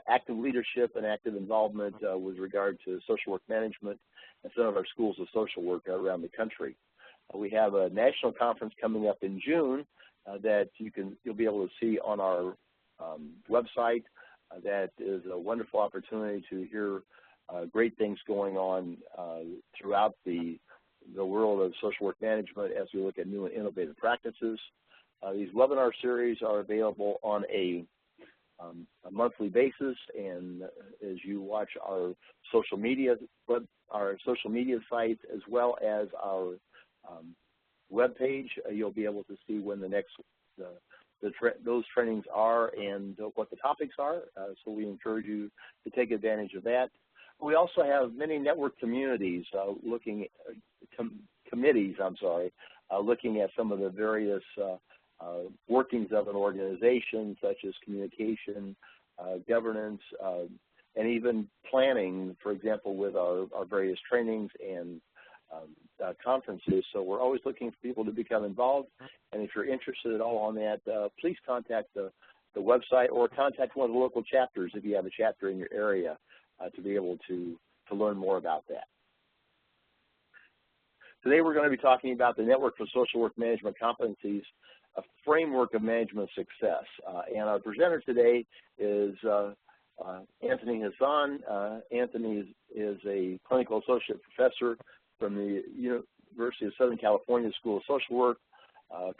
active leadership and active involvement with regard to social work management and some of our schools of social work around the country. We have a national conference coming up in June that you'll be able to see on our website. That is a wonderful opportunity to hear great things going on throughout the world of social work management as we look at new and innovative practices. These webinar series are available on a monthly basis, and as you watch our social media sites as well as our web page, you'll be able to see when the next those trainings are and what the topics are. So we encourage you to take advantage of that. We also have many network communities looking at some of the various workings of an organization, such as communication, governance, and even planning, for example, with our various trainings and conferences. So we're always looking for people to become involved, and if you're interested at all on that, please contact the website or contact one of the local chapters if you have a chapter in your area to be able to learn more about that. Today we're going to be talking about the Network for Social Work Management Competencies, a framework of management success. And our presenter today is Anthony Hassan. Anthony is a clinical associate professor from the University of Southern California School of Social Work,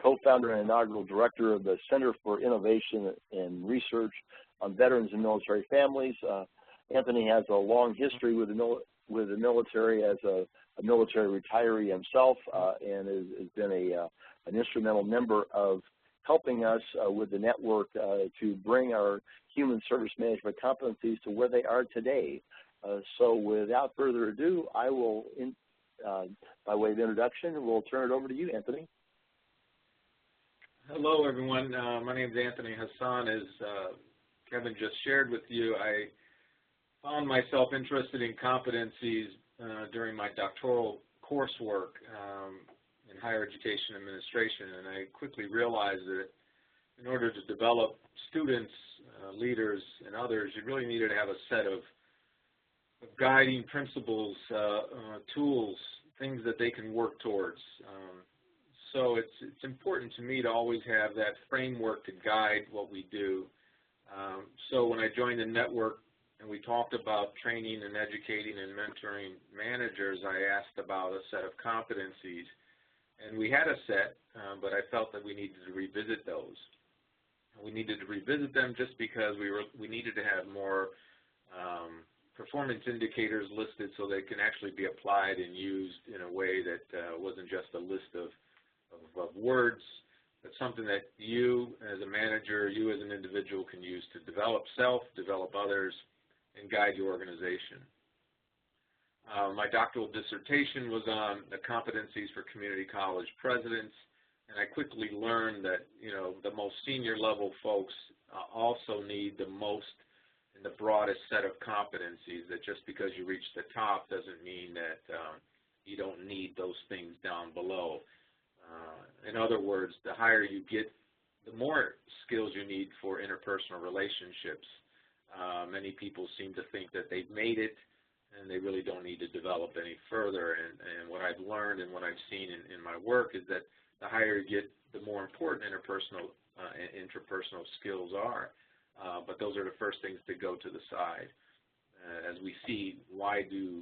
co-founder and inaugural director of the Center for Innovation and Research on Veterans and Military Families. Anthony has a long history with the military as a military retiree himself, and has been an instrumental member of helping us with the network to bring our human service management competencies to where they are today. So without further ado, I will, by way of introduction, we'll turn it over to you, Anthony. Hello, everyone. My name is Anthony Hassan. As Kevin just shared with you, I found myself interested in competencies during my doctoral coursework in higher education administration, and I quickly realized that in order to develop students, leaders, and others, you really needed to have a set of guiding principles, tools, things that they can work towards. So it's important to me to always have that framework to guide what we do. So when I joined the network and we talked about training and educating and mentoring managers, I asked about a set of competencies. And we had a set, but I felt that we needed to revisit those. We needed to revisit them just because we needed to have more performance indicators listed so they can actually be applied and used in a way that wasn't just a list of words, but something that you as a manager, you as an individual can use to develop self, develop others, and guide your organization. My doctoral dissertation was on the competencies for community college presidents, and I quickly learned that the most senior level folks also need the most and the broadest set of competencies, that just because you reach the top doesn't mean that you don't need those things down below. In other words, the higher you get, the more skills you need for interpersonal relationships. Many people seem to think that they've made it and they really don't need to develop any further. And what I've learned and what I've seen in my work is that the higher you get, the more important interpersonal and interpersonal skills are. But those are the first things to go to the side. As we see, why do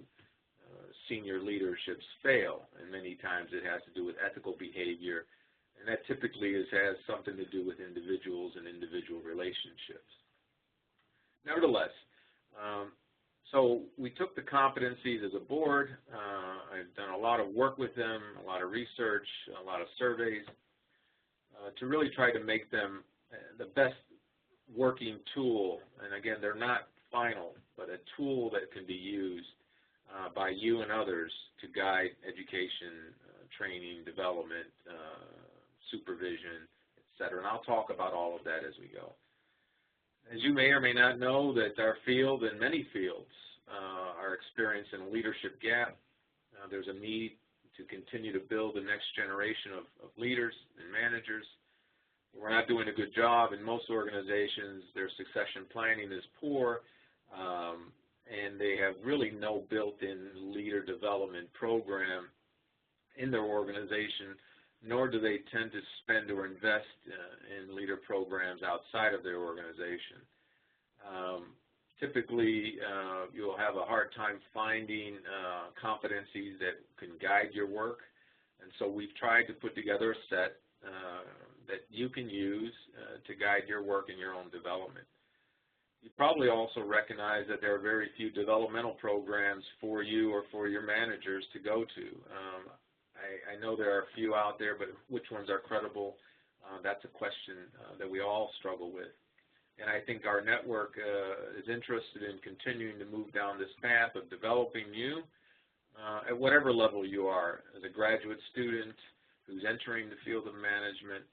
senior leaderships fail? And many times it has to do with ethical behavior, and that typically has something to do with individuals and individual relationships. Nevertheless, so we took the competencies as a board. I've done a lot of work with them, a lot of research, a lot of surveys to really try to make them the best working tool. And again, they're not final, but a tool that can be used by you and others to guide education, training, development, supervision, etc. And I'll talk about all of that as we go. As you may or may not know, that our field and many fields are experiencing a leadership gap. There's a need to continue to build the next generation of leaders and managers. we're not doing a good job. In most organizations, their succession planning is poor, and they have really no built-in leader development program in their organization, nor do they tend to spend or invest in leader programs outside of their organization. Typically, you'll have a hard time finding competencies that can guide your work, and so we've tried to put together a set that you can use to guide your work and your own development. You probably also recognize that there are very few developmental programs for you or for your managers to go to. I know there are a few out there, but which ones are credible? That's a question that we all struggle with. And I think our network is interested in continuing to move down this path of developing you at whatever level you are, as a graduate student who's entering the field of management,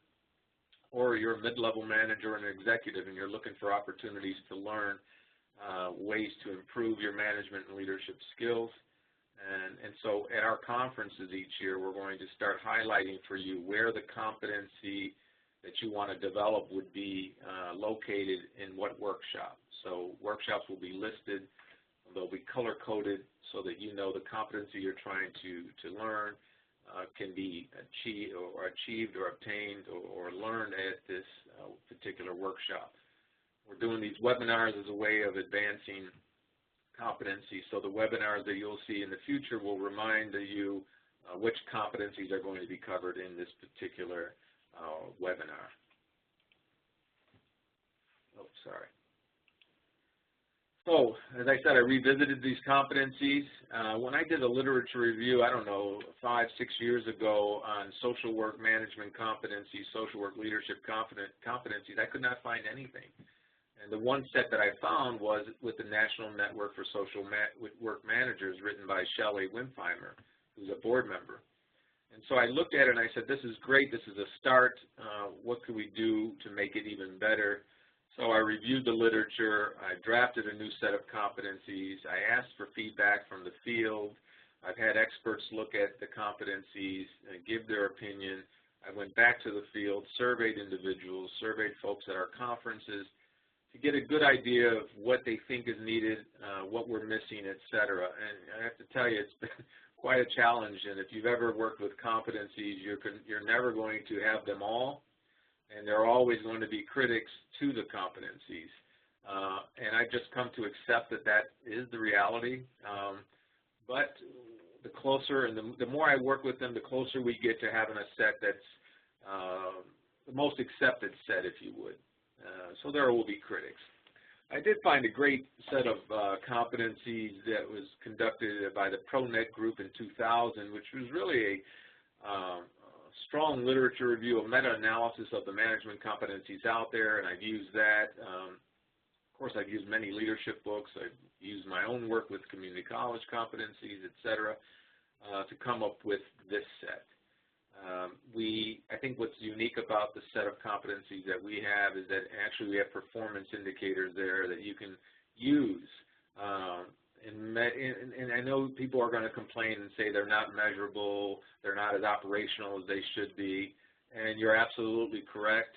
or you're a mid-level manager and an executive and you're looking for opportunities to learn ways to improve your management and leadership skills. And so at our conferences each year, we're going to start highlighting for you where the competency that you want to develop would be located in what workshop. So workshops will be listed. They'll be color-coded so that you know the competency you're trying to learn can be achieved or obtained or learned at this particular workshop. We're doing these webinars as a way of advancing competency. So the webinars that you'll see in the future will remind you which competencies are going to be covered in this particular webinar. Oh, sorry. So, as I said, I revisited these competencies. When I did a literature review, I don't know, 5, 6 years ago on social work management competencies, social work leadership competencies, I could not find anything. And the one set that I found was with the National Network for Social Work Managers, written by Shelley Wimpheimer, who's a board member. And so I looked at it and I said, this is great, this is a start. What could we do to make it even better? So I reviewed the literature, I drafted a new set of competencies, I asked for feedback from the field, I've had experts look at the competencies and give their opinion. I went back to the field, surveyed individuals, surveyed folks at our conferences to get a good idea of what they think is needed, what we're missing, etc. And I have to tell you, it's been quite a challenge, and if you've ever worked with competencies, you're never going to have them all. And there are always going to be critics to the competencies. And I've just come to accept that that is the reality. But the closer and the more I work with them, the closer we get to having a set that's the most accepted set, if you would. So there will be critics. I did find a great set of competencies that was conducted by the ProNet group in 2000, which was really a strong literature review, a meta-analysis of the management competencies out there, and I've used that. Of course, I've used many leadership books. I've used my own work with community college competencies, etc., to come up with this set. I think what's unique about the set of competencies that we have is that actually we have performance indicators there that you can use. And I know people are going to complain and say they're not measurable, they're not as operational as they should be, and you're absolutely correct.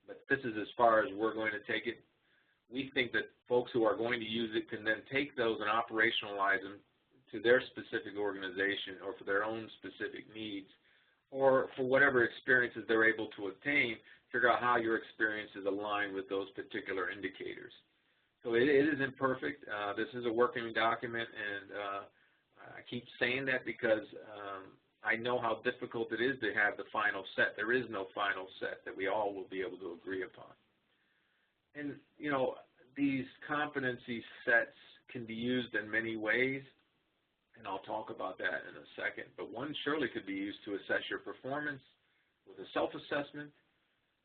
But this is as far as we're going to take it. We think that folks who are going to use it can then take those and operationalize them to their specific organization or for their own specific needs, or for whatever experiences they're able to obtain, figure out how your experiences align with those particular indicators. So it isn't perfect. This is a working document, and I keep saying that because I know how difficult it is to have the final set. There is no final set that we all will be able to agree upon. And, you know, these competency sets can be used in many ways, and I'll talk about that in a second. But one surely could be used to assess your performance with a self-assessment,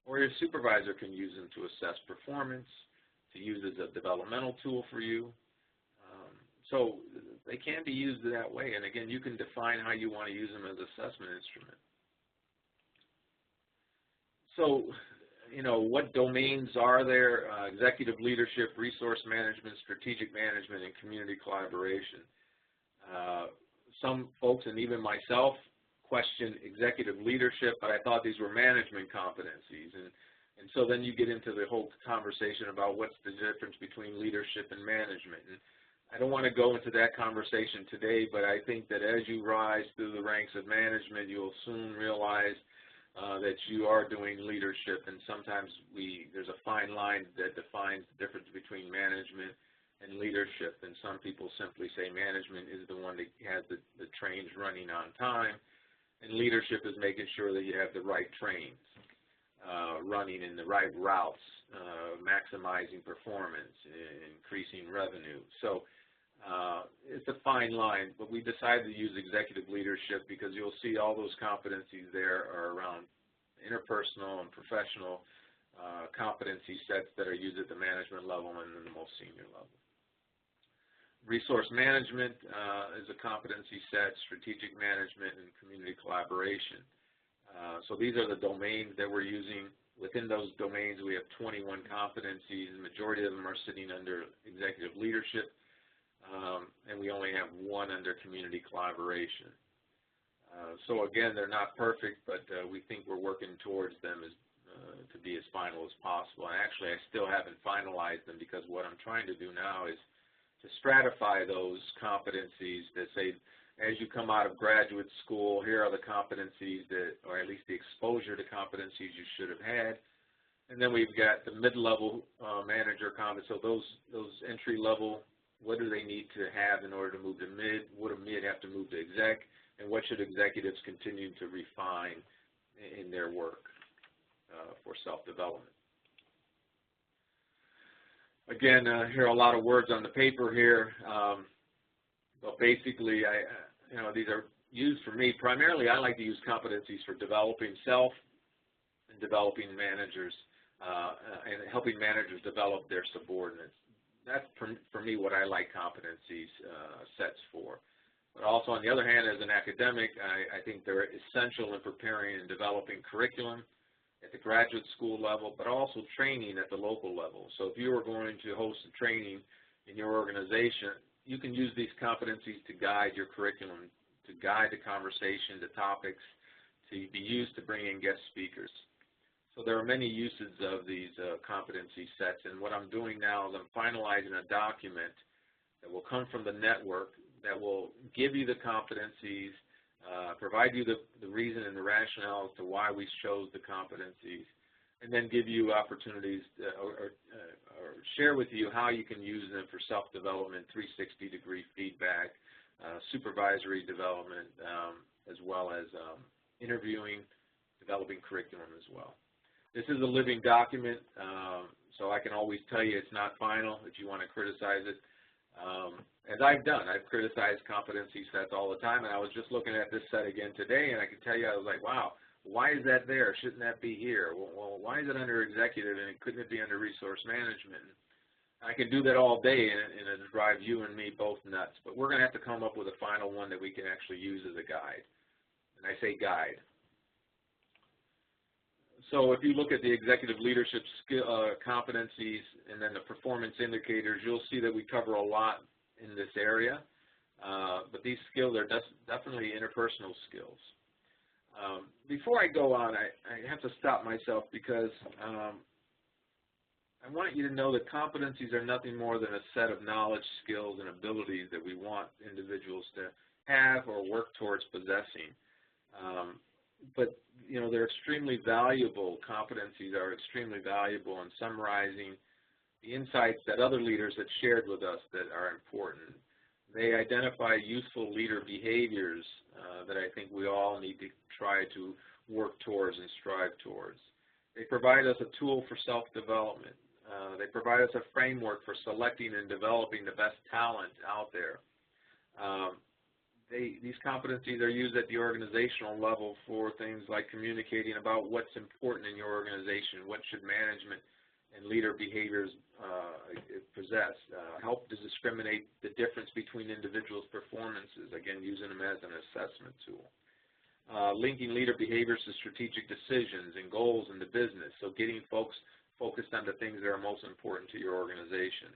or your supervisor can use them to assess performance, to use as a developmental tool for you. So they can be used that way. And again, you can define how you want to use them as an assessment instrument. So, you know, what domains are there? Executive leadership, resource management, strategic management, and community collaboration. Some folks, and even myself, question executive leadership, but I thought these were management competencies. And so then you get into the whole conversation about what's the difference between leadership and management. And I don't want to go into that conversation today, but I think that as you rise through the ranks of management, you'll soon realize that you are doing leadership, and sometimes there's a fine line that defines the difference between management and leadership, and some people simply say management is the one that has the trains running on time, and leadership is making sure that you have the right trains running in the right routes, maximizing performance, increasing revenue. So it's a fine line, but we decided to use executive leadership because you'll see all those competencies there are around interpersonal and professional competency sets that are used at the management level and the most senior level. Resource management is a competency set, strategic management, and community collaboration. So these are the domains that we're using. Within those domains, we have 21 competencies. The majority of them are sitting under executive leadership, and we only have one under community collaboration. So again, they're not perfect, but we think we're working towards them to be as final as possible. And actually, I still haven't finalized them because what I'm trying to do now is to stratify those competencies that say, as you come out of graduate school, here are the competencies that, or at least the exposure to competencies you should have had. And then we've got the mid-level manager competencies. So those entry level, what do they need to have in order to move to mid? What do mid have to move to exec? And what should executives continue to refine in their work for self-development? Again, here are a lot of words on the paper here. But basically, these are used for me. Primarily, I like to use competencies for developing self and developing managers and helping managers develop their subordinates. That's, for me, what I like competencies sets for. But also, on the other hand, as an academic, I think they're essential in preparing and developing curriculum at the graduate school level, but also training at the local level. So if you are going to host a training in your organization, you can use these competencies to guide your curriculum, to guide the conversation, the topics, to be used to bring in guest speakers. So there are many uses of these competency sets, and what I'm doing now is I'm finalizing a document that will come from the network that will give you the competencies, provide you the reason and the rationale as to why we chose the competencies, and then give you opportunities or share with you how you can use them for self-development, 360-degree feedback, supervisory development, as well as interviewing, developing curriculum as well. This is a living document, so I can always tell you it's not final if you want to criticize it. As I've done, I've criticized competency sets all the time, and I was just looking at this set again today, and I can tell you, I was like, wow, why is that there? Shouldn't that be here? Well, why is it under executive, and couldn't it be under resource management? I can do that all day, and it'll drive you and me both nuts, but we're going to have to come up with a final one that we can actually use as a guide, and I say guide. So if you look at the executive leadership competencies and then the performance indicators, you'll see that we cover a lot in this area. But these skills are definitely interpersonal skills. Before I go on, I have to stop myself because I want you to know that competencies are nothing more than a set of knowledge, skills, and abilities that we want individuals to have or work towards possessing. But they're extremely valuable. Competencies are extremely valuable in summarizing the insights that other leaders have shared with us that are important. They identify useful leader behaviors that I think we all need to try to work towards and strive towards. They provide us a tool for self-development. They provide us a framework for selecting and developing the best talent out there. These competencies are used at the organizational level for things like communicating about what's important in your organization, what should management and leader behaviors possess, help to discriminate the difference between individuals' performances, again, using them as an assessment tool. Linking leader behaviors to strategic decisions and goals in the business, so getting folks focused on the things that are most important to your organization.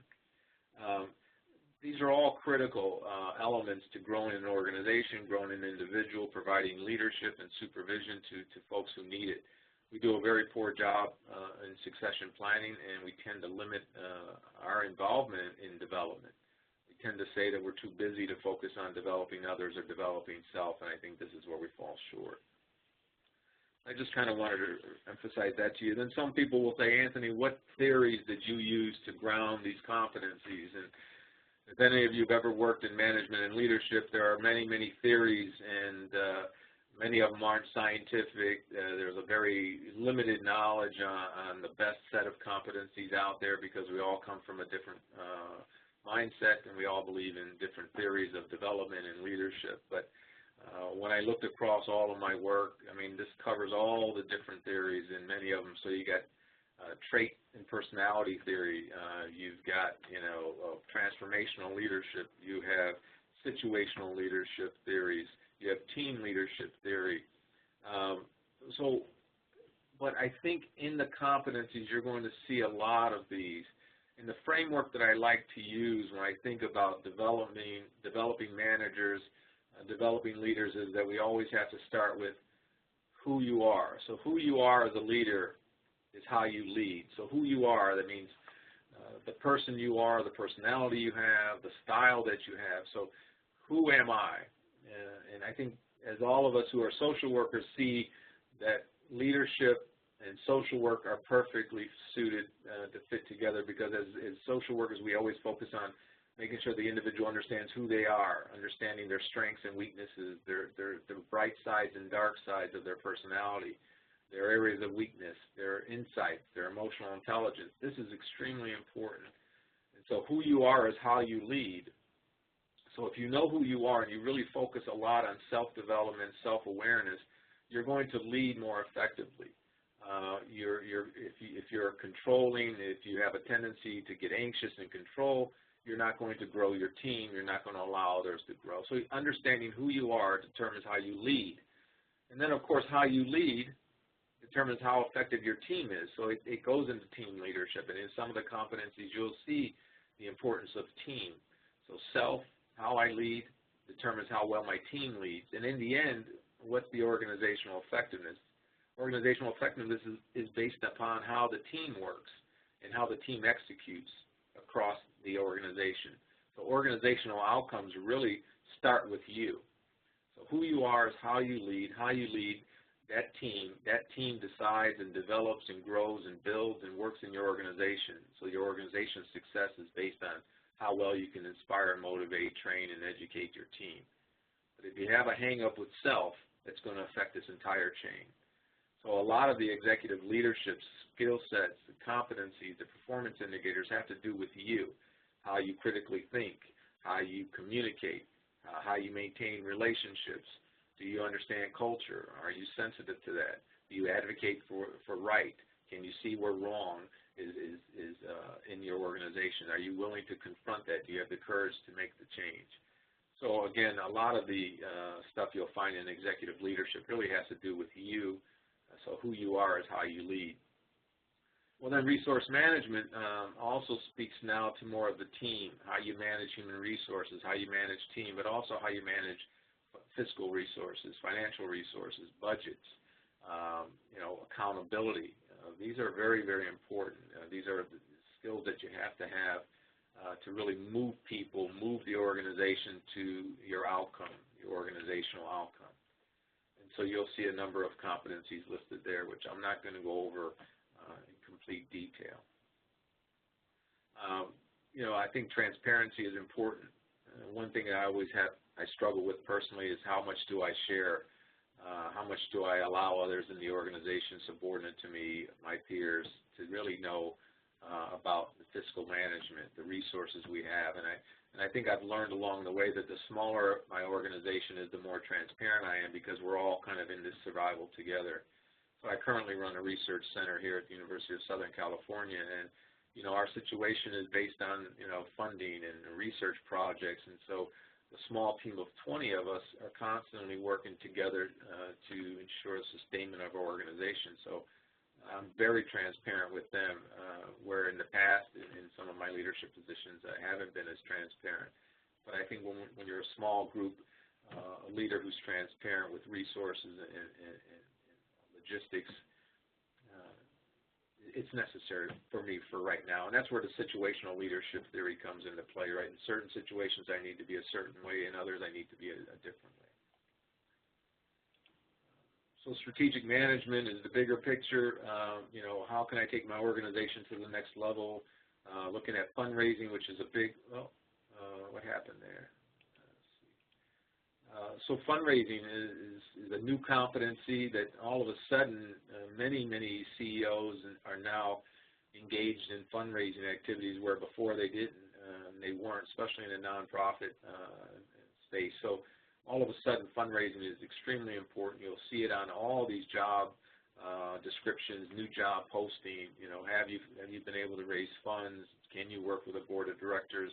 these are all critical elements to growing an organization, growing an individual, providing leadership and supervision to folks who need it. We do a very poor job in succession planning, and we tend to limit our involvement in development. We tend to say that we're too busy to focus on developing others or developing self, and I think this is where we fall short. I just kind of wanted to emphasize that to you. Then some people will say, Anthony, what theories did you use to ground these competencies? And if any of you have ever worked in management and leadership, there are many, many theories, and many of them aren't scientific. There's a very limited knowledge on the best set of competencies out there because we all come from a different mindset, and we all believe in different theories of development and leadership. But when I looked across all of my work, I mean, this covers all the different theories and many of them. So you got trait and personality theory. You've got, transformational leadership. You have situational leadership theories. You have team leadership theory. But I think in the competencies, you're going to see a lot of these. And the framework that I like to use when I think about developing managers, developing leaders, is that we always have to start with who you are. So who you are as a leader is how you lead. So who you are, that means the person you are, the personality you have, the style that you have. So who am I? And I think as all of us who are social workers see that leadership and social work are perfectly suited to fit together, because as social workers we always focus on making sure the individual understands who they are, understanding their strengths and weaknesses, their bright sides and dark sides of their personality, their areas of weakness, their insights, their emotional intelligence. This is extremely important. And so who you are is how you lead. So if you know who you are and you really focus a lot on self-development, self-awareness, you're going to lead more effectively. If you're controlling, if you have a tendency to get anxious and control, you're not going to grow your team. You're not going to allow others to grow. So understanding who you are determines how you lead. And then, of course, how you lead determines how effective your team is. So it goes into team leadership. And in some of the competencies, you'll see the importance of team. So self, how I lead, determines how well my team leads. And in the end, what's the organizational effectiveness? Organizational effectiveness is based upon how the team works and how the team executes across the organization. So organizational outcomes really start with you. So who you are is how you lead. How you lead that team decides and develops and grows and builds and works in your organization. So your organization's success is based on how well you can inspire, motivate, train, and educate your team. But if you have a hang-up with self, it's going to affect this entire chain. So a lot of the executive leadership skill sets, the competencies, the performance indicators have to do with you, how you critically think, how you communicate, how you maintain relationships. Do you understand culture? Are you sensitive to that? Do you advocate for right? Can you see where wrong is in your organization? Are you willing to confront that? Do you have the courage to make the change? So again, a lot of the stuff you'll find in executive leadership really has to do with you. So who you are is how you lead. Well, then resource management also speaks now to more of the team, how you manage human resources, how you manage team, but also how you manage fiscal resources, financial resources, budgets, accountability. These are very, very important. These are the skills that you have to really move people, move the organization to your outcome, your organizational outcome. And so you'll see a number of competencies listed there, which I'm not going to go over in complete detail. I think transparency is important. One thing I struggle with personally is how much do I share? How much do I allow others in the organization subordinate to me, my peers, to really know about the fiscal management, the resources we have? And I think I've learned along the way that the smaller my organization is, the more transparent I am, because we're all kind of in this survival together. So I currently run a research center here at the University of Southern California, and our situation is based on funding and research projects, and so the small team of 20 of us are constantly working together to ensure the sustainment of our organization. So I'm very transparent with them, where in the past, in some of my leadership positions, I haven't been as transparent. But I think when you're a small group, a leader who's transparent with resources and logistics, it's necessary for me for right now. And that's where the situational leadership theory comes into play, right? In certain situations, I need to be a certain way. In others, I need to be a different way. So strategic management is the bigger picture. How can I take my organization to the next level? Looking at fundraising, which is a big, what happened there? So fundraising is a new competency that all of a sudden many CEOs are now engaged in fundraising activities where before they didn't, they weren't, especially in the nonprofit space. So all of a sudden, fundraising is extremely important. You'll see it on all these job descriptions, new job posting. Have you been able to raise funds? Can you work with a board of directors?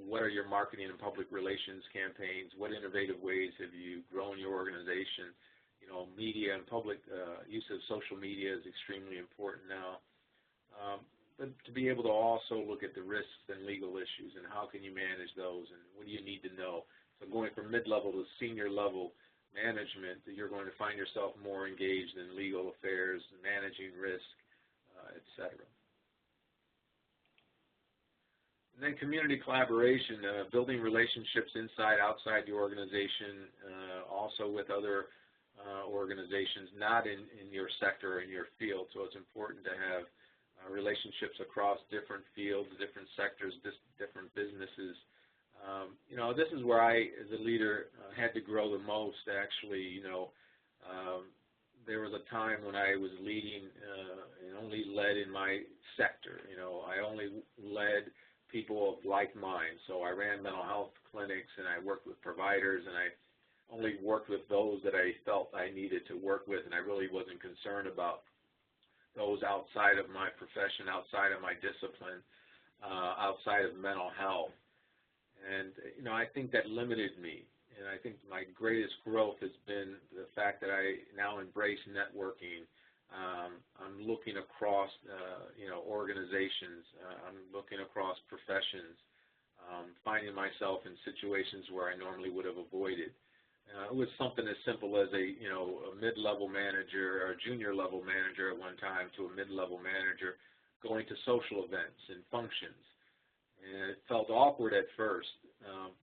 What are your marketing and public relations campaigns? What innovative ways have you grown your organization? Media and public use of social media is extremely important now. But to be able to also look at the risks and legal issues and how can you manage those and what do you need to know. So going from mid-level to senior level management, you're going to find yourself more engaged in legal affairs, managing risk, et cetera. And then community collaboration, building relationships inside, outside the organization, also with other organizations not in your sector or in your field. So it's important to have relationships across different fields, different sectors, different businesses. This is where I, as a leader, had to grow the most, actually. There was a time when I was leading and only led in my sector. I only led people of like mind. So I ran mental health clinics and I worked with providers and I only worked with those that I felt I needed to work with, and I really wasn't concerned about those outside of my profession, outside of my discipline, outside of mental health. And, I think that limited me. And I think my greatest growth has been the fact that I now embrace networking. I'm looking across, organizations. I'm looking across professions, finding myself in situations where I normally would have avoided. It was something as simple as a mid-level manager or a junior level manager at one time to a mid-level manager going to social events and functions. And it felt awkward at first,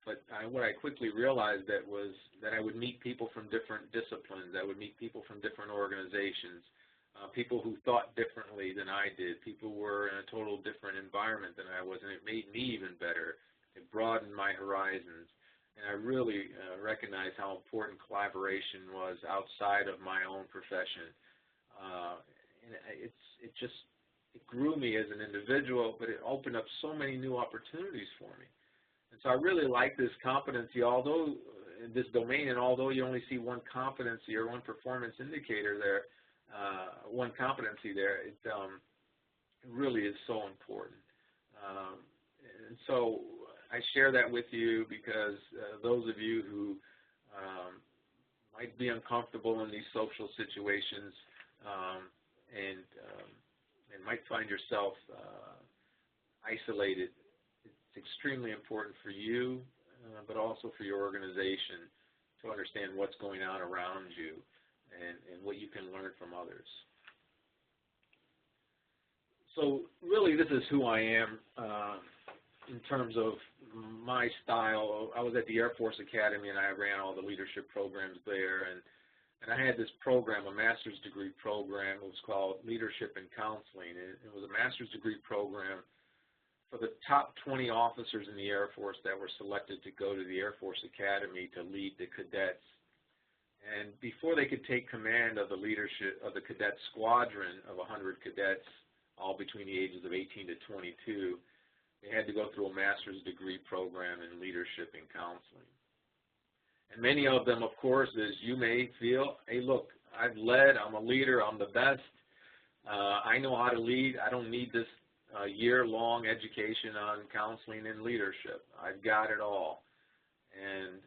but what I quickly realized was that I would meet people from different disciplines. I would meet people from different organizations, people who thought differently than I did. People were in a total different environment than I was, and it made me even better. It broadened my horizons. And I really recognized how important collaboration was outside of my own profession. And it grew me as an individual, but it opened up so many new opportunities for me. And so I really like this competency, although in this domain, and although you only see one competency or one performance indicator there, one competency there, it really is so important. And so I share that with you because those of you who might be uncomfortable in these social situations and might find yourself isolated, it's extremely important for you, but also for your organization to understand what's going on around you and what you can learn from others. So really, this is who I am in terms of my style. I was at the Air Force Academy, and I ran all the leadership programs there, and I had this program, a master's degree program. It was called Leadership and Counseling. It was a master's degree program for the top 20 officers in the Air Force that were selected to go to the Air Force Academy to lead the cadets. And before they could take command of the leadership of the cadet squadron of 100 cadets, all between the ages of 18 to 22, they had to go through a master's degree program in leadership and counseling. And many of them, of course, as you may feel, hey, look, I've led, I'm a leader, I'm the best, I know how to lead, I don't need this year-long education on counseling and leadership. I've got it all. And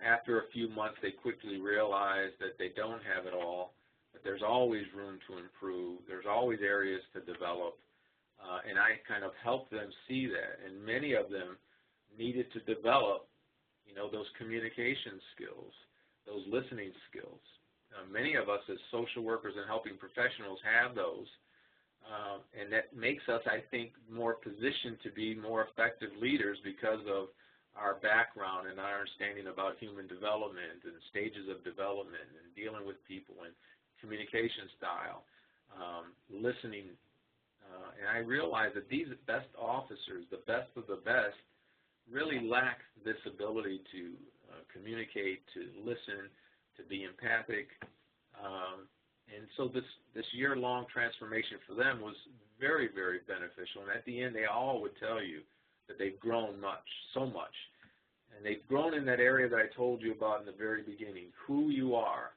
after a few months, they quickly realized that they don't have it all, but there's always room to improve. There's always areas to develop, and I kind of helped them see that. And many of them needed to develop, those communication skills, those listening skills. Many of us as social workers and helping professionals have those, and that makes us, I think, more positioned to be more effective leaders because of our background and our understanding about human development and stages of development and dealing with people and communication style, listening. And I realize that these best officers, the best of the best, really lack this ability to communicate, to listen, to be empathic. And so this year-long transformation for them was very, very beneficial. And at the end, they all would tell you that they've grown so much. And they've grown in that area that I told you about in the very beginning, who you are.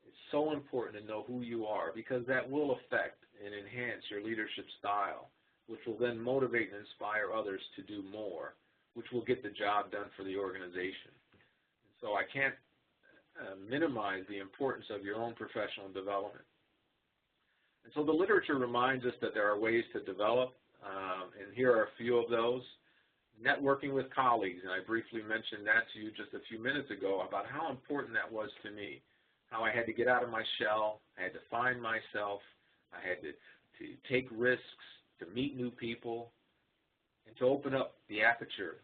It's so important to know who you are because that will affect and enhance your leadership style, which will then motivate and inspire others to do more, which will get the job done for the organization. And so I can't minimize the importance of your own professional development. And so the literature reminds us that there are ways to develop, and here are a few of those. Networking with colleagues, and I briefly mentioned that to you just a few minutes ago about how important that was to me, how I had to get out of my shell, I had to find myself, I had to take risks, to meet new people, and to open up the aperture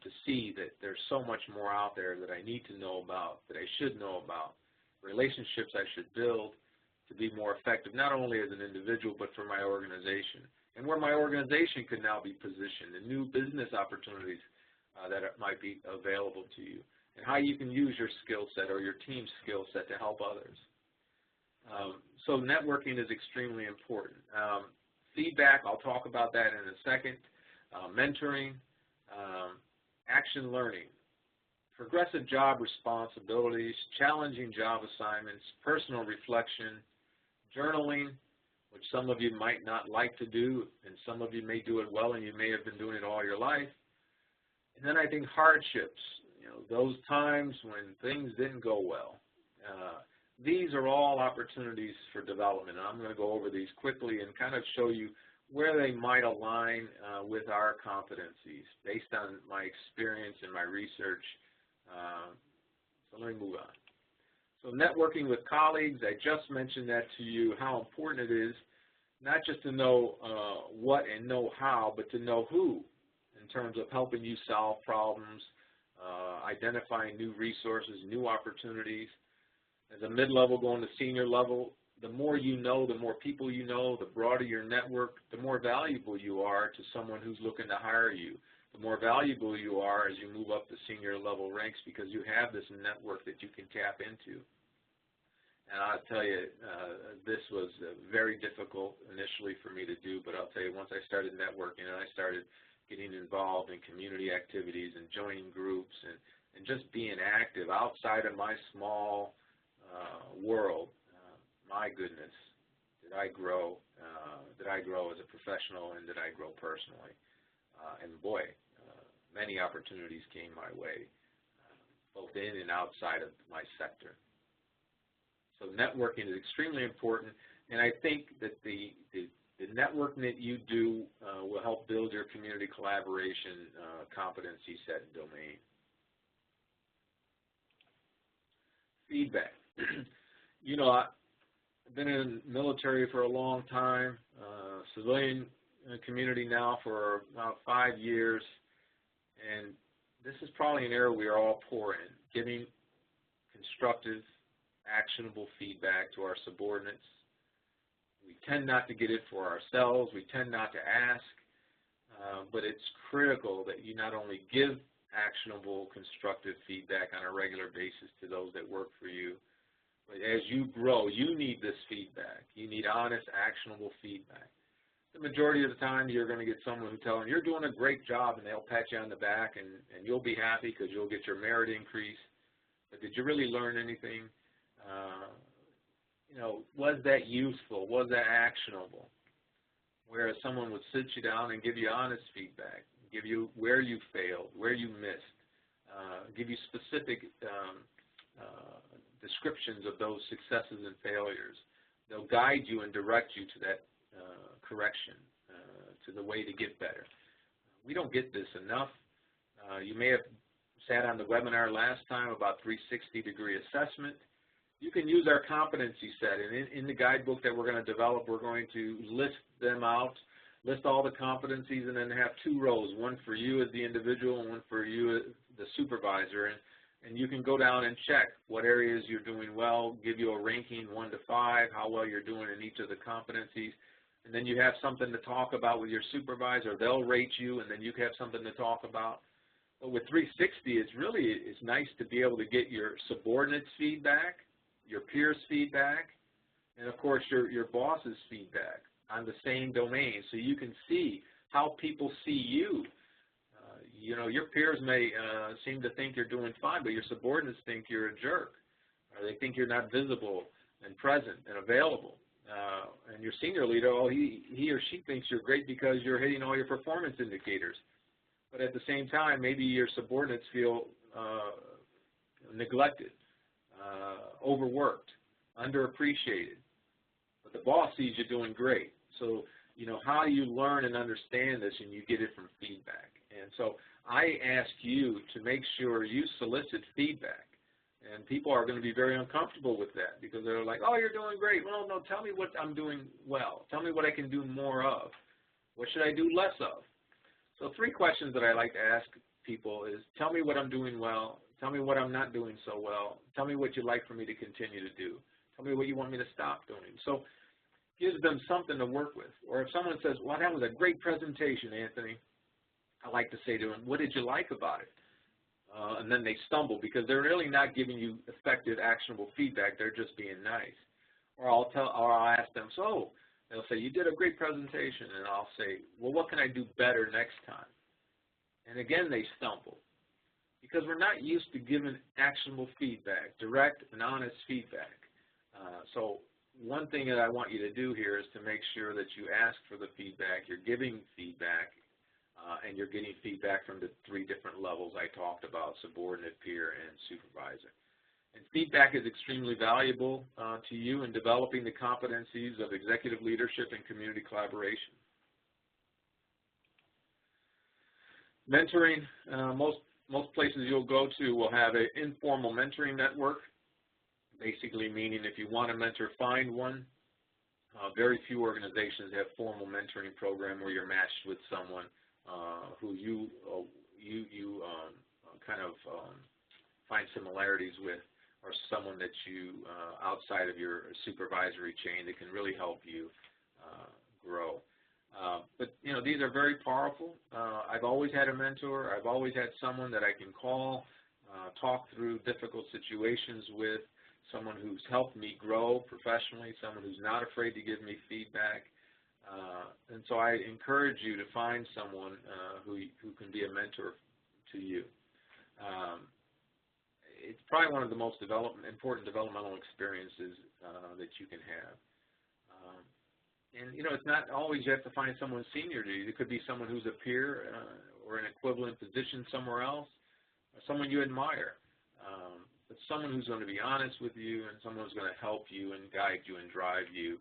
to see that there's so much more out there that I need to know about, that I should know about, relationships I should build to be more effective, not only as an individual, but for my organization, and where my organization could now be positioned, and new business opportunities that might be available to you, and how you can use your skill set or your team's skill set to help others. So networking is extremely important. Feedback, I'll talk about that in a second. Mentoring, action learning, progressive job responsibilities, challenging job assignments, personal reflection, journaling, which some of you might not like to do, and some of you may do it well, and you may have been doing it all your life. And then I think hardships, those times when things didn't go well. These are all opportunities for development, and I'm going to go over these quickly and kind of show you where they might align with our competencies based on my experience and my research. So let me move on. So networking with colleagues, I just mentioned that to you, how important it is not just to know what and know how, but to know who in terms of helping you solve problems, identifying new resources, new opportunities. As a mid-level going to senior level, the more you know, the more people you know, the broader your network, the more valuable you are to someone who's looking to hire you. The more valuable you are as you move up the senior level ranks because you have this network that you can tap into. And I'll tell you, this was very difficult initially for me to do, but I'll tell you, once I started networking and I started getting involved in community activities and joining groups and just being active outside of my small world, my goodness, did I grow as a professional, and did I grow personally. And boy, many opportunities came my way, both in and outside of my sector. So networking is extremely important, and I think that the networking that you do will help build your community collaboration competency set and domain. Feedback. I've been in the military for a long time, civilian community now for about 5 years, and this is probably an area we are all poor in, giving constructive, actionable feedback to our subordinates. We tend not to get it for ourselves. We tend not to ask, but it's critical that you not only give actionable, constructive feedback on a regular basis to those that work for you, but as you grow, you need this feedback. You need honest, actionable feedback. The majority of the time, you're going to get someone who tells you, you're doing a great job, and they'll pat you on the back, and you'll be happy because you'll get your merit increase. But did you really learn anything? Was that useful? Was that actionable? Whereas someone would sit you down and give you honest feedback, give you where you failed, where you missed, give you specific descriptions of those successes and failures. They'll guide you and direct you to that correction, to the way to get better. We don't get this enough. You may have sat on the webinar last time about 360-degree assessment. You can use our competency set, and in the guidebook that we're going to develop, we're going to list them out, list all the competencies, and then have two rows, one for you as the individual and one for you as the supervisor. And you can go down and check what areas you're doing well, give you a ranking 1 to 5, how well you're doing in each of the competencies. And then you have something to talk about with your supervisor. They'll rate you, and then you have something to talk about. But with 360, it's nice to be able to get your subordinates' feedback, your peers' feedback, and, of course, your boss's feedback on the same domain, so you can see how people see you. You know, your peers may seem to think you're doing fine, but your subordinates think you're a jerk, or they think you're not visible and present and available. And your senior leader, oh, he or she thinks you're great because you're hitting all your performance indicators. But at the same time, maybe your subordinates feel neglected, overworked, underappreciated. But the boss sees you doing great. So, you know, how do you learn and understand this, and you get it from feedback? And so I ask you to make sure you solicit feedback. And people are going to be very uncomfortable with that because they're like, oh, you're doing great. Well, no, tell me what I'm doing well. Tell me what I can do more of. What should I do less of? So 3 questions that I like to ask people is, tell me what I'm doing well. Tell me what I'm not doing so well. Tell me what you'd like for me to continue to do. Tell me what you want me to stop doing. So gives them something to work with. Or if someone says, well, that was a great presentation, Anthony, I like to say to them, what did you like about it? And then they stumble because they're really not giving you effective, actionable feedback. They're just being nice. Or I'll ask them, so they'll say, you did a great presentation. And I'll say, well, what can I do better next time? And again, they stumble because we're not used to giving actionable feedback, direct and honest feedback. So one thing that I want you to do here is to make sure that you ask for the feedback, you're giving feedback, and you're getting feedback from the 3 different levels I talked about, subordinate, peer, and supervisor. And feedback is extremely valuable to you in developing the competencies of executive leadership and community collaboration. Mentoring, most places you'll go to will have an informal mentoring network, basically meaning if you want a mentor, find one. Very few organizations have formal mentoring program where you're matched with someone who you kind of find similarities with, or someone that you, outside of your supervisory chain, that can really help you grow. But, you know, these are very powerful. I've always had a mentor. I've always had someone that I can call, talk through difficult situations with, someone who's helped me grow professionally, someone who's not afraid to give me feedback. And so I encourage you to find someone who can be a mentor to you. It's probably one of the most important developmental experiences that you can have. And, you know, it's not always you have to find someone senior to you. It could be someone who's a peer or an equivalent position somewhere else, or someone you admire. But someone who's going to be honest with you and someone who's going to help you and guide you and drive you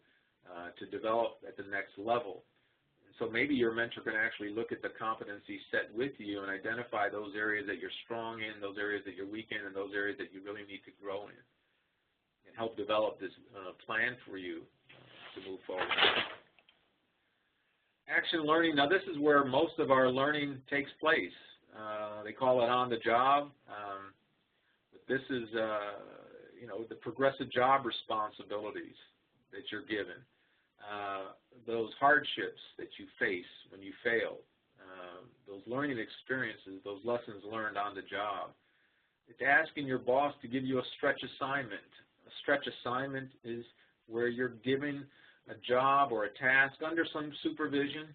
to develop at the next level. And so maybe your mentor can actually look at the competency set with you and identify those areas that you're strong in, those areas that you're weak in, and those areas that you really need to grow in, and help develop this plan for you to move forward. Action learning. Now, this is where most of our learning takes place. They call it on the job. But this is, you know, the progressive job responsibilities that you're given, those hardships that you face when you fail, those learning experiences, those lessons learned on the job. It's asking your boss to give you a stretch assignment. A stretch assignment is where you're given a job or a task under some supervision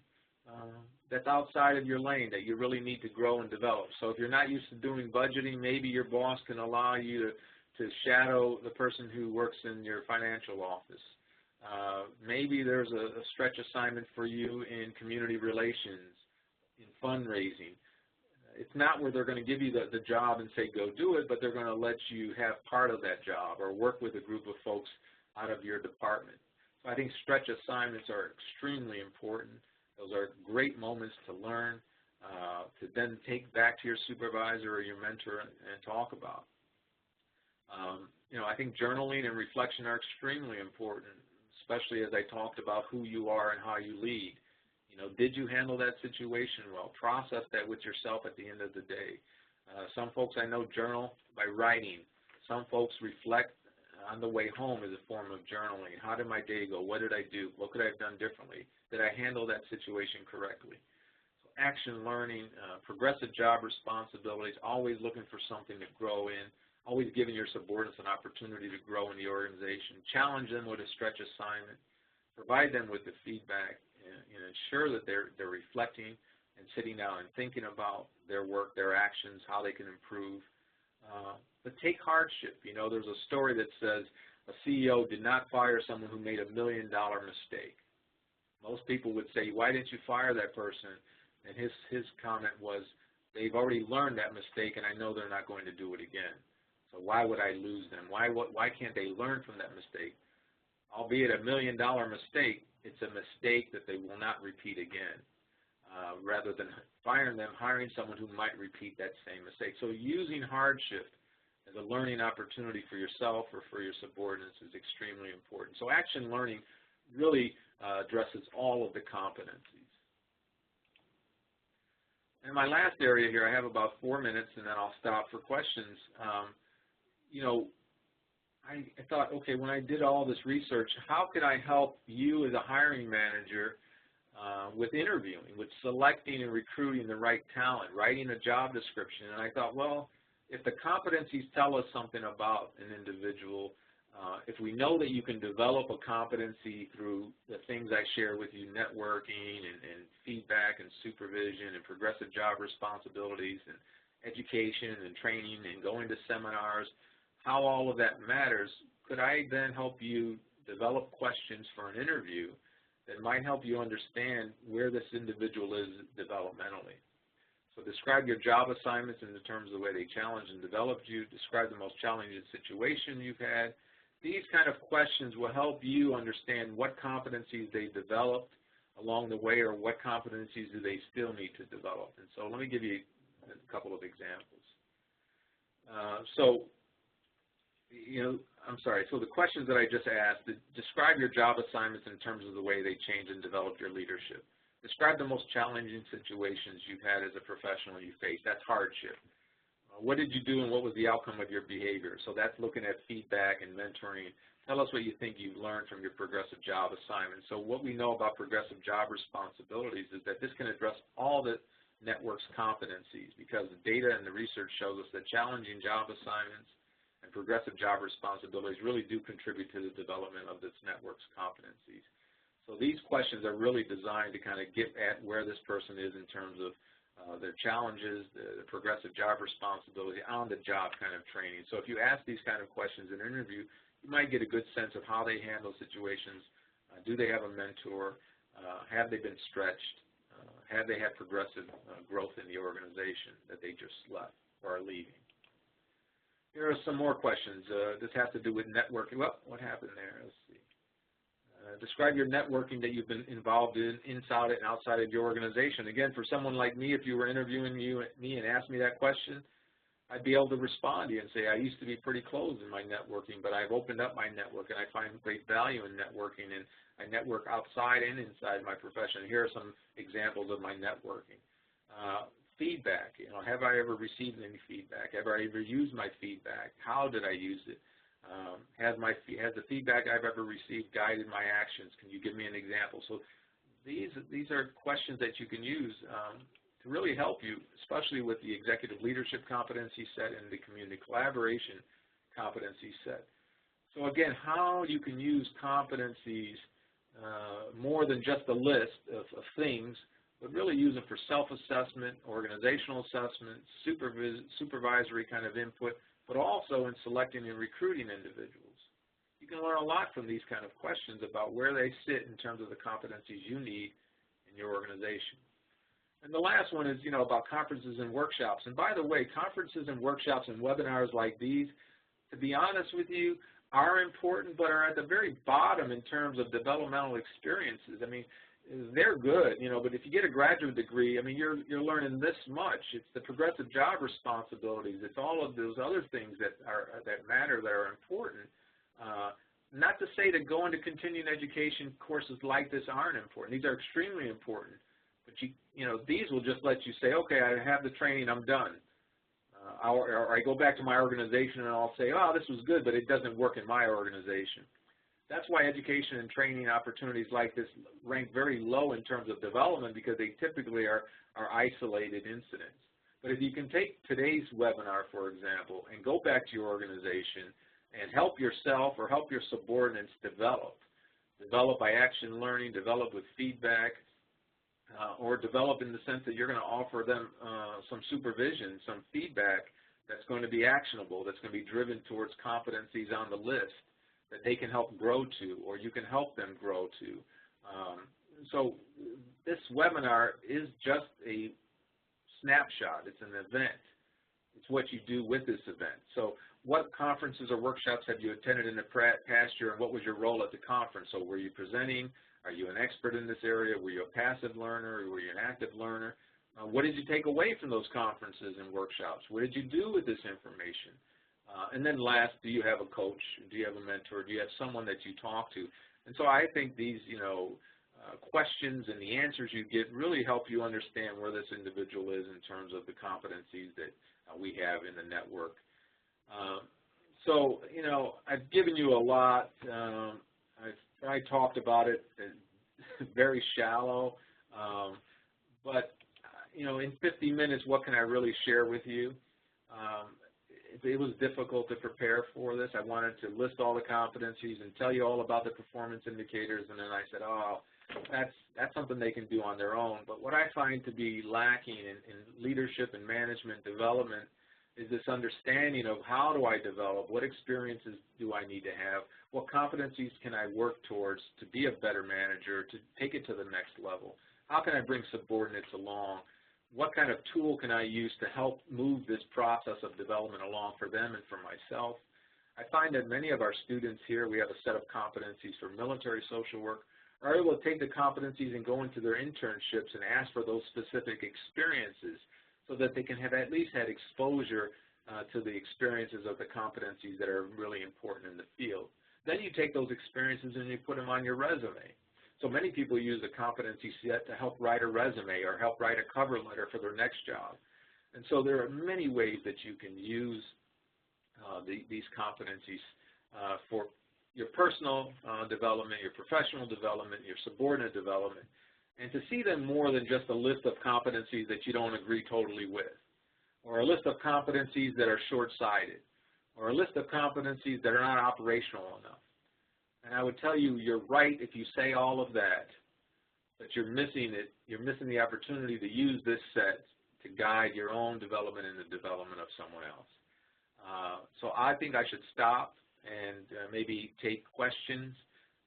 that's outside of your lane that you really need to grow and develop. So if you're not used to doing budgeting, maybe your boss can allow you to shadow the person who works in your financial office. Maybe there's a stretch assignment for you in community relations, in fundraising. it's not where they're going to give you the job and say go do it, but they're going to let you have part of that job or work with a group of folks out of your department. So I think stretch assignments are extremely important. Those are great moments to learn, to then take back to your supervisor or your mentor and talk about. I think journaling and reflection are extremely important, especially as I talked about who you are and how you lead. Did you handle that situation well? Process that with yourself at the end of the day. Some folks I know journal by writing. Some folks reflect on the way home as a form of journaling. How did my day go? What did I do? What could I have done differently? Did I handle that situation correctly? So action learning, progressive job responsibilities, always looking for something to grow in, always giving your subordinates an opportunity to grow in the organization. Challenge them with a stretch assignment. Provide them with the feedback and ensure that they're reflecting and sitting down and thinking about their work, their actions, how they can improve. But take hardship. There's a story that says a CEO did not fire someone who made $1 million mistake. Most people would say, why didn't you fire that person? And his comment was, they've already learned that mistake, and I know they're not going to do it again. So why would I lose them? Why can't they learn from that mistake? Albeit $1 million mistake, it's a mistake that they will not repeat again. Rather than firing them, hiring someone who might repeat that same mistake. So using hardship as a learning opportunity for yourself or for your subordinates is extremely important. So action learning really addresses all of the competencies. And my last area here, I have about 4 minutes, and then I'll stop for questions. I thought, okay, when I did all this research, how could I help you as a hiring manager with interviewing, with selecting and recruiting the right talent, writing a job description? And I thought, well, if the competencies tell us something about an individual, if we know that you can develop a competency through the things I share with you, networking and feedback and supervision and progressive job responsibilities and education and training and going to seminars, how all of that matters, could I then help you develop questions for an interview that might help you understand where this individual is developmentally? So describe your job assignments in terms of the way they challenged and developed you. Describe the most challenging situation you've had. These kind of questions will help you understand what competencies they developed along the way or what competencies do they still need to develop. And so let me give you a couple of examples. So the questions that I just asked, describe your job assignments in terms of the way they change and develop your leadership. Describe the most challenging situations you've had as a professional you faced. That's hardship. What did you do and what was the outcome of your behavior? So that's looking at feedback and mentoring. Tell us what you think you've learned from your progressive job assignment. So what we know about progressive job responsibilities is that this can address all the network's competencies because the data and the research shows us that challenging job assignments and progressive job responsibilities really do contribute to the development of this network's competencies. So these questions are really designed to kind of get at where this person is in terms of their challenges, the progressive job responsibility, on-the-job kind of training. So if you ask these kind of questions in an interview, you might get a good sense of how they handle situations. Do they have a mentor? Have they been stretched? Have they had progressive growth in the organization that they just left or are leaving? Here are some more questions. This has to do with networking. Well, what happened there? Let's see. Describe your networking that you've been involved in inside and outside of your organization. Again, for someone like me, if you were interviewing me and asked me that question, I'd be able to respond to you and say, I used to be pretty closed in my networking, but I've opened up my network and I find great value in networking, and I network outside and inside my profession. Here are some examples of my networking. Feedback, have I ever received any feedback? Have I ever used my feedback? How did I use it? Has the feedback I've ever received guided my actions? Can you give me an example? So these are questions that you can use to really help you, especially with the executive leadership competency set and the community collaboration competency set. So again, how you can use competencies more than just a list of things, but really use them for self-assessment, organizational assessment, supervisory kind of input, but also in selecting and recruiting individuals. You can learn a lot from these kind of questions about where they sit in terms of the competencies you need in your organization. And the last one is, about conferences and workshops. And by the way, conferences and workshops and webinars like these, to be honest with you, are important, but are at the very bottom in terms of developmental experiences. I mean, they're good, but if you get a graduate degree, I mean, you're learning this much. It's the progressive job responsibilities. It's all of those other things that matter, that are important. Not to say that going to continuing education courses like this aren't important. These are extremely important. But these will just let you say, okay, I have the training, I'm done. Or I go back to my organization and I'll say, oh, this was good, but it doesn't work in my organization. That's why education and training opportunities like this rank very low in terms of development, because they typically are isolated incidents. But if you can take today's webinar, for example, and go back to your organization and help yourself or help your subordinates develop by action learning, develop with feedback, or develop in the sense that you're going to offer them some supervision, some feedback that's going to be actionable, that's going to be driven towards competencies on the list that they can help grow to, or you can help them grow to. So this webinar is just a snapshot. It's an event. It's what you do with this event. So what conferences or workshops have you attended in the past year, and what was your role at the conference? So were you presenting? Are you an expert in this area? Were you a passive learner, or were you an active learner? What did you take away from those conferences and workshops? What did you do with this information? And then last, do you have a coach? Do you have a mentor? Do you have someone that you talk to? And so I think these, questions and the answers you get really help you understand where this individual is in terms of the competencies that we have in the network. So, I've given you a lot. I talked about it very shallow, but, in 50 minutes, what can I really share with you? It was difficult to prepare for this. I wanted to list all the competencies and tell you all about the performance indicators, and then I said, oh, that's something they can do on their own. But what I find to be lacking in leadership and management development is this understanding of how do I develop, what experiences do I need to have, what competencies can I work towards to be a better manager, to take it to the next level, how can I bring subordinates along, what kind of tool can I use to help move this process of development along for them and for myself. I find that many of our students here, we have a set of competencies for military social work, are able to take the competencies and go into their internships and ask for those specific experiences so that they can have at least had exposure to the experiences of the competencies that are really important in the field. Then you take those experiences and you put them on your resume. So many people use the competency set to help write a resume or help write a cover letter for their next job. And so there are many ways that you can use these competencies for your personal development, your professional development, your subordinate development, and to see them more than just a list of competencies that you don't agree totally with, or a list of competencies that are short-sighted, or a list of competencies that are not operational enough. And I would tell you, you're right if you say all of that, but you're missing it. You're missing the opportunity to use this set to guide your own development and the development of someone else. So I think I should stop and maybe take questions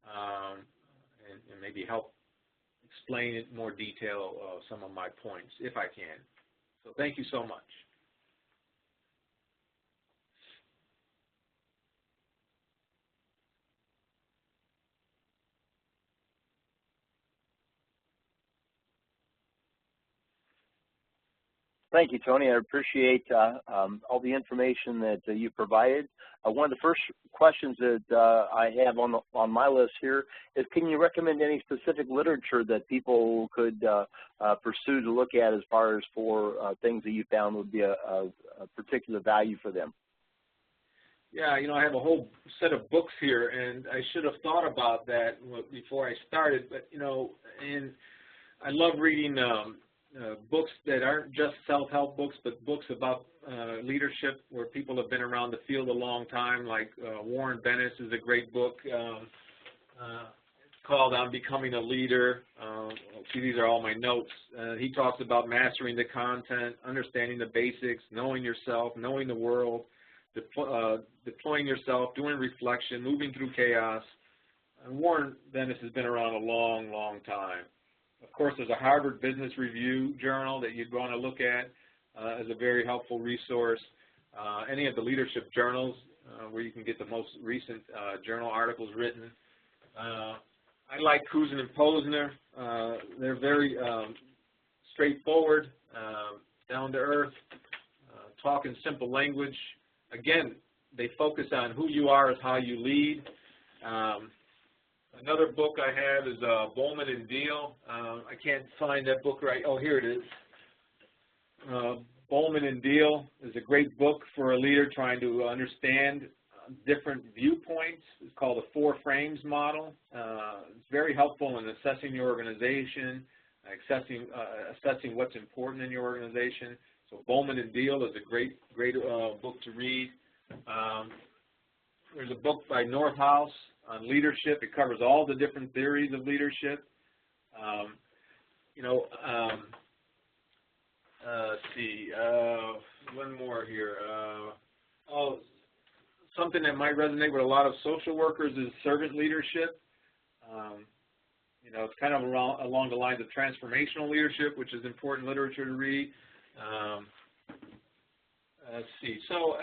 and maybe help explain in more detail some of my points, if I can. So thank you so much. Thank you, Tony. I appreciate all the information that you provided. One of the first questions that I have on my list here is, can you recommend any specific literature that people could pursue to look at as far as for things that you found would be a particular value for them? Yeah, I have a whole set of books here, and I should have thought about that before I started. But, and I love reading books that aren't just self-help books, but books about leadership where people have been around the field a long time, like Warren Bennis is a great book called On Becoming a Leader. See, these are all my notes. He talks about mastering the content, understanding the basics, knowing yourself, knowing the world, deploying yourself, doing reflection, moving through chaos. And Warren Bennis has been around a long, long time. Of course, there's a Harvard Business Review journal that you'd want to look at as a very helpful resource. Any of the leadership journals where you can get the most recent journal articles written. I like Kusin and Posner. They're very straightforward, down to earth, talk in simple language. Again, they focus on who you are as how you lead. Another book I have is Bowman and Deal. I can't find that book right. Oh, here it is. Bowman and Deal is a great book for a leader trying to understand different viewpoints. It's called the 4 Frames model. It's very helpful in assessing your organization, assessing what's important in your organization. So Bowman and Deal is a great book to read. There's a book by Northouse on leadership. It covers all the different theories of leadership. Let's see, one more here. Something that might resonate with a lot of social workers is servant leadership. It's kind of along the lines of transformational leadership, which is important literature to read. Let's see. So,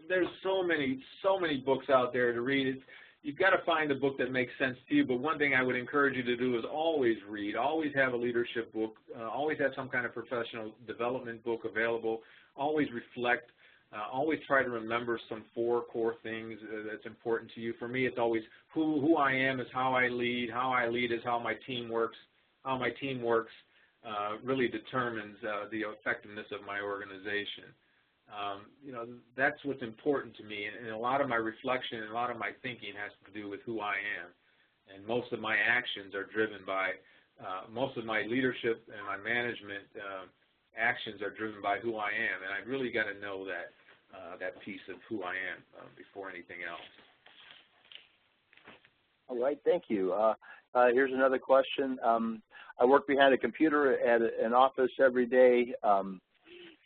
there's so many books out there to read. You've got to find a book that makes sense to you, but one thing I would encourage you to do is always read. Always have a leadership book. Always have some kind of professional development book available. Always reflect. Always try to remember some 4 core things that's important to you. For me, it's always who I am is how I lead. How I lead is how my team works. How my team works really determines the effectiveness of my organization. That's what's important to me, and a lot of my reflection and a lot of my thinking has to do with who I am, and most of my actions are driven by, most of my leadership and my management actions are driven by who I am, and I really got to know that piece of who I am before anything else. All right, thank you. Here's another question. I work behind a computer at an office every day.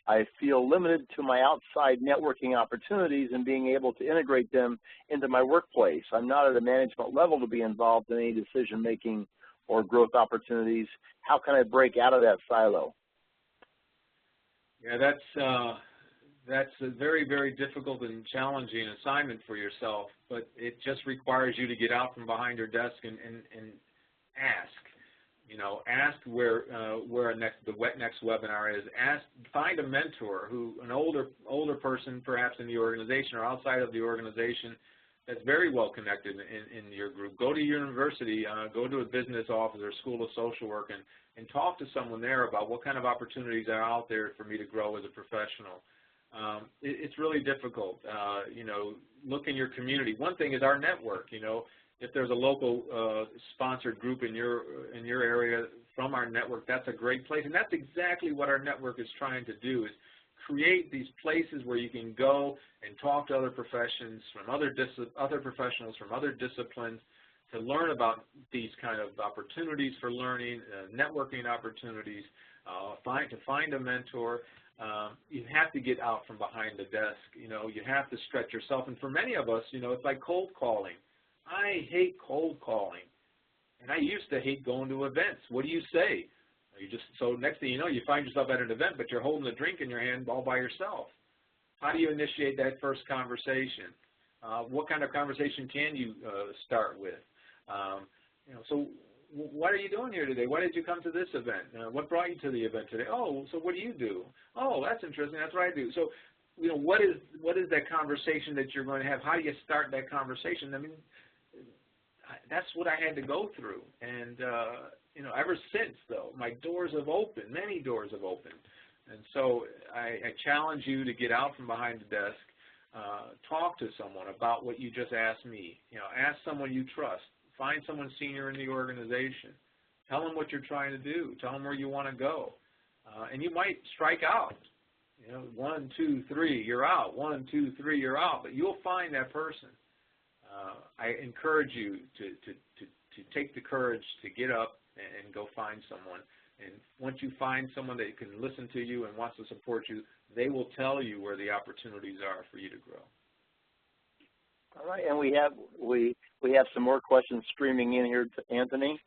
I feel limited to my outside networking opportunities and being able to integrate them into my workplace. I'm not at a management level to be involved in any decision-making or growth opportunities. How can I break out of that silo? Yeah, that's a very, very difficult and challenging assignment for yourself, but it just requires you to get out from behind your desk and ask. Ask where the next webinar is. Find a mentor, an older person perhaps in the organization or outside of the organization that's very well connected in your group. Go to university, go to a business office or school of social work and talk to someone there about what kind of opportunities are out there for me to grow as a professional. It's really difficult. Look in your community. One thing is our network. If there's a local sponsored group in your area from our network, that's a great place. And that's exactly what our network is trying to do, is create these places where you can go and talk to other professions from other professionals from other disciplines to learn about these kind of opportunities for learning, networking opportunities, to find a mentor. You have to get out from behind the desk. You have to stretch yourself. And for many of us, it's like cold calling. I hate cold calling, and I used to hate going to events. What do you say? So next thing you know, you find yourself at an event, but you're holding a drink in your hand all by yourself. How do you initiate that first conversation? What kind of conversation can you start with? So what are you doing here today? Why did you come to this event? What brought you to the event today? Oh, so what do you do? Oh, that's interesting. That's what I do. So, what is that conversation that you're going to have? How do you start that conversation? That's what I had to go through, and ever since, though, my doors have opened, many doors have opened, and so I challenge you to get out from behind the desk, talk to someone about what you just asked me. Ask someone you trust, find someone senior in the organization, tell them what you're trying to do, tell them where you want to go, and you might strike out. 1, 2, 3, you're out. 1, 2, 3, you're out. But you'll find that person. I encourage you to take the courage to get up and go find someone. And once you find someone that can listen to you and wants to support you, they will tell you where the opportunities are for you to grow. All right, and we have some more questions streaming in here, to Anthony.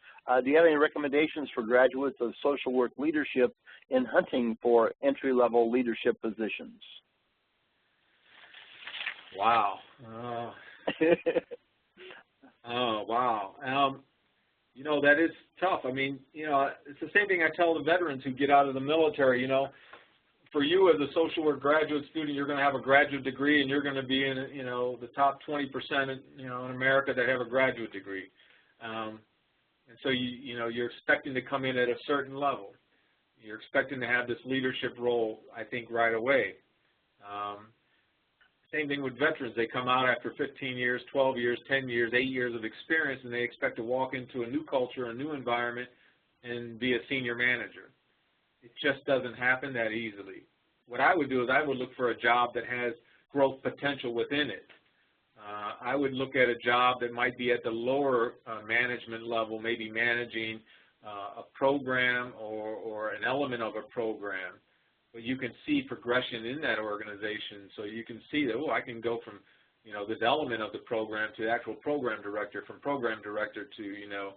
Do you have any recommendations for graduates of social work leadership in hunting for entry-level leadership positions? Wow. Oh, wow. You know, that is tough. I mean, you know, it's the same thing I tell the veterans who get out of the military, you know. For you as a social work graduate student, you're going to have a graduate degree, and you're going to be in, you know, the top 20%, you know, in America that have a graduate degree. And so, you know, you're expecting to come in at a certain level. You're expecting to have this leadership role, I think, right away. Same thing with veterans. They come out after 15 years, 12 years, 10 years, 8 years of experience, and they expect to walk into a new culture, a new environment, and be a senior manager. It just doesn't happen that easily. What I would do is I would look for a job that has growth potential within it. I would look at a job that might be at the lower management level, maybe managing a program or an element of a program. But you can see progression in that organization, so you can see that, oh, I can go from, you know, this element of the program to actual program director, from program director to, you know,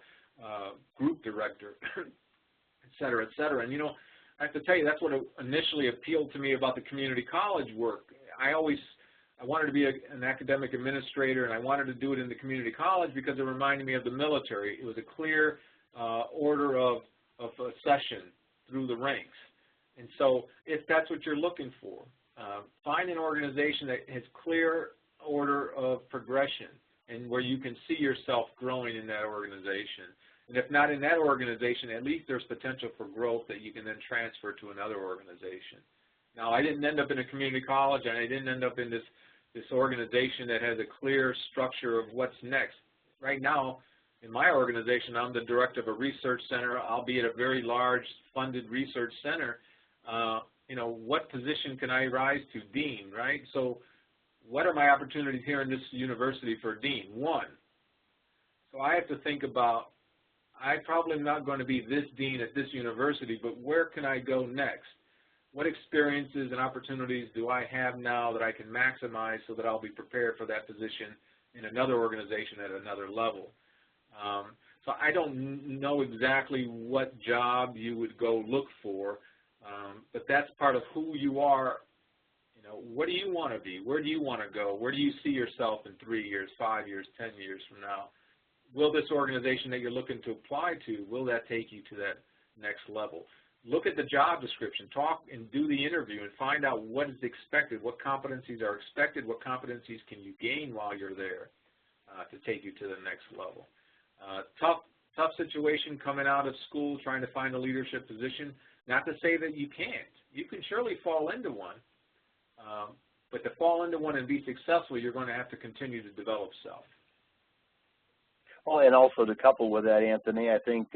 group director, et cetera, et cetera. And, you know, I have to tell you, that's what initially appealed to me about the community college work. I wanted to be an academic administrator, and I wanted to do it in the community college because it reminded me of the military. It was a clear order of accession through the ranks. And so if that's what you're looking for, find an organization that has clear order of progression and where you can see yourself growing in that organization. And if not in that organization, at least there's potential for growth that you can then transfer to another organization. Now, I didn't end up in a community college, and I didn't end up in this organization that has a clear structure of what's next. Right now, in my organization, I'm the director of a research center. I'll be at a very large funded research center. You know, what position can I rise to? Dean, right? So what are my opportunities here in this university for dean? One. So I have to think about, I probably am not going to be this dean at this university, but where can I go next? What experiences and opportunities do I have now that I can maximize so that I'll be prepared for that position in another organization at another level? So I don't know exactly what job you would go look for, but that's part of who you are. You know, what do you want to be? Where do you want to go? Where do you see yourself in 3 years, 5 years, 10 years from now? Will this organization that you're looking to apply to, will that take you to that next level? Look at the job description, talk and do the interview and find out what is expected, what competencies are expected, what competencies can you gain while you're there to take you to the next level. Tough situation coming out of school trying to find a leadership position. Not to say that you can't. You can surely fall into one, but to fall into one and be successful, you're going to have to continue to develop self. Well, and also to couple with that, Anthony, I think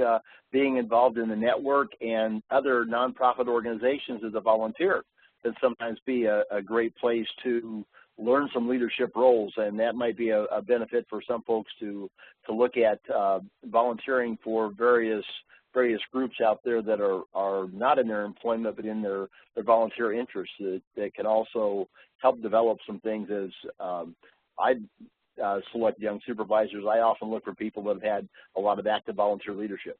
being involved in the network and other nonprofit organizations as a volunteer can sometimes be a great place to learn some leadership roles, and that might be a benefit for some folks to look at volunteering for various groups out there that are not in their employment but in their volunteer interests that can also help develop some things. As I select young supervisors, I often look for people that have had a lot of active volunteer leadership.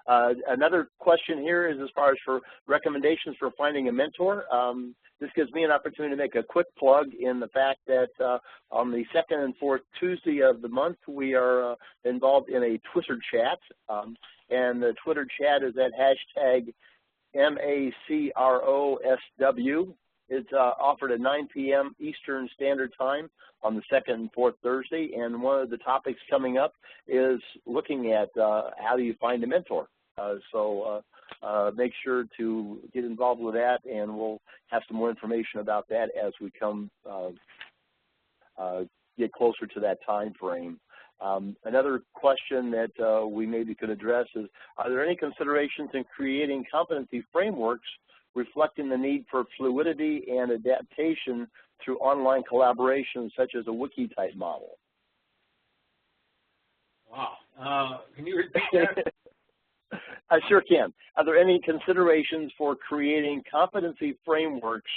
Another question here is as far as for recommendations for finding a mentor. This gives me an opportunity to make a quick plug in the fact that on the second and fourth Tuesday of the month, we are involved in a Twitter chat. And the Twitter chat is at hashtag MACROSW. It's offered at 9 p.m. Eastern Standard Time on the second and fourth Thursday. And one of the topics coming up is looking at how do you find a mentor. So make sure to get involved with that, and we'll have some more information about that as we come get closer to that time frame. Another question that we maybe could address is, are there any considerations in creating competency frameworks reflecting the need for fluidity and adaptation through online collaboration, such as a wiki-type model? Wow. Can you repeat that? I sure can. Are there any considerations for creating competency frameworks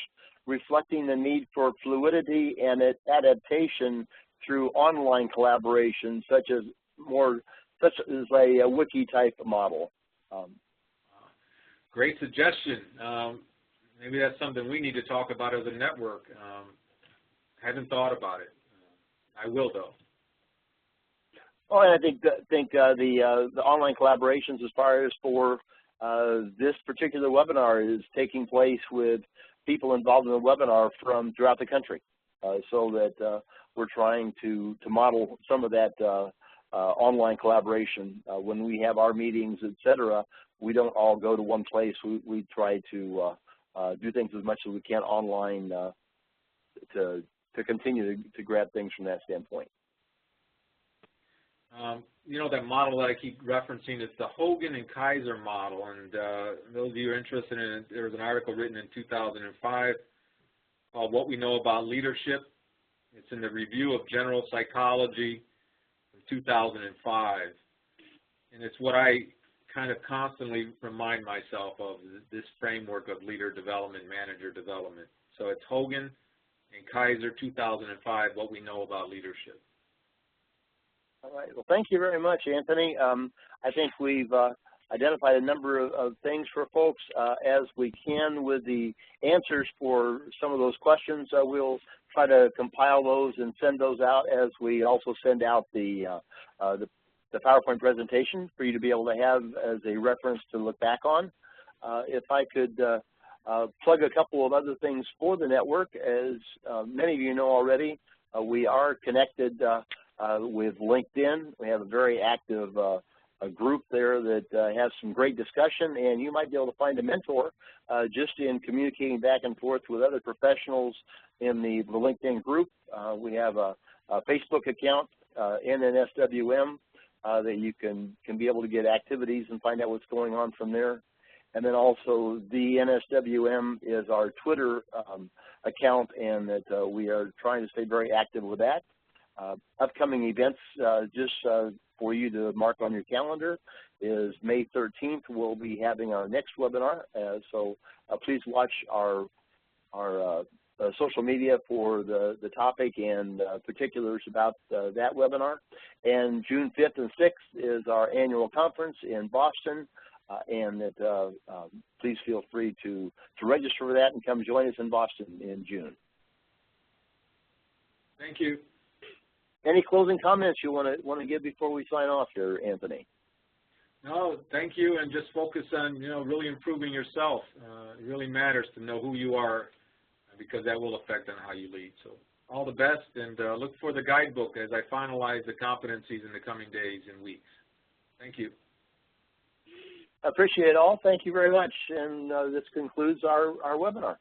reflecting the need for fluidity and adaptation through online collaboration, such as a wiki type model. Great suggestion. Maybe that's something we need to talk about as a network. Haven't thought about it. I will, though. Oh, and I think the online collaborations, as far as for this particular webinar, is taking place with people involved in the webinar from throughout the country, so that we're trying to model some of that online collaboration. When we have our meetings, etc., we don't all go to one place. We try to do things as much as we can online to continue to grab things from that standpoint. You know, that model that I keep referencing is the Hogan and Kaiser model, and those of you who are interested in it, there was an article written in 2005 called What We Know About Leadership. It's in the Review of General Psychology from 2005, and it's what I kind of constantly remind myself of, this framework of leader development, manager development. So it's Hogan and Kaiser, 2005, What We Know About Leadership. All right. Well, thank you very much, Anthony. I think we've identified a number of things for folks. As we can with the answers for some of those questions, we'll try to compile those and send those out, as we also send out the PowerPoint presentation for you to be able to have as a reference to look back on. If I could plug a couple of other things for the network. As many of you know already, we are connected with LinkedIn. We have a very active a group there that has some great discussion, and you might be able to find a mentor just in communicating back and forth with other professionals in the LinkedIn group. We have a Facebook account, NNSWM, that you can be able to get activities and find out what's going on from there. And then also the NSWM is our Twitter account, and that we are trying to stay very active with that. Upcoming events, just for you to mark on your calendar, is May 13th. We'll be having our next webinar, so please watch our social media for the topic and particulars about that webinar. And June 5th and 6th is our annual conference in Boston, and that please feel free to register for that and come join us in Boston in June. Thank you. Any closing comments you want to give before we sign off here, Anthony? No, thank you, and just focus on, really improving yourself. It really matters to know who you are, because that will affect on how you lead. So all the best, and look for the guidebook as I finalize the competencies in the coming days and weeks. Thank you. I appreciate it all. Thank you very much, and this concludes our webinar.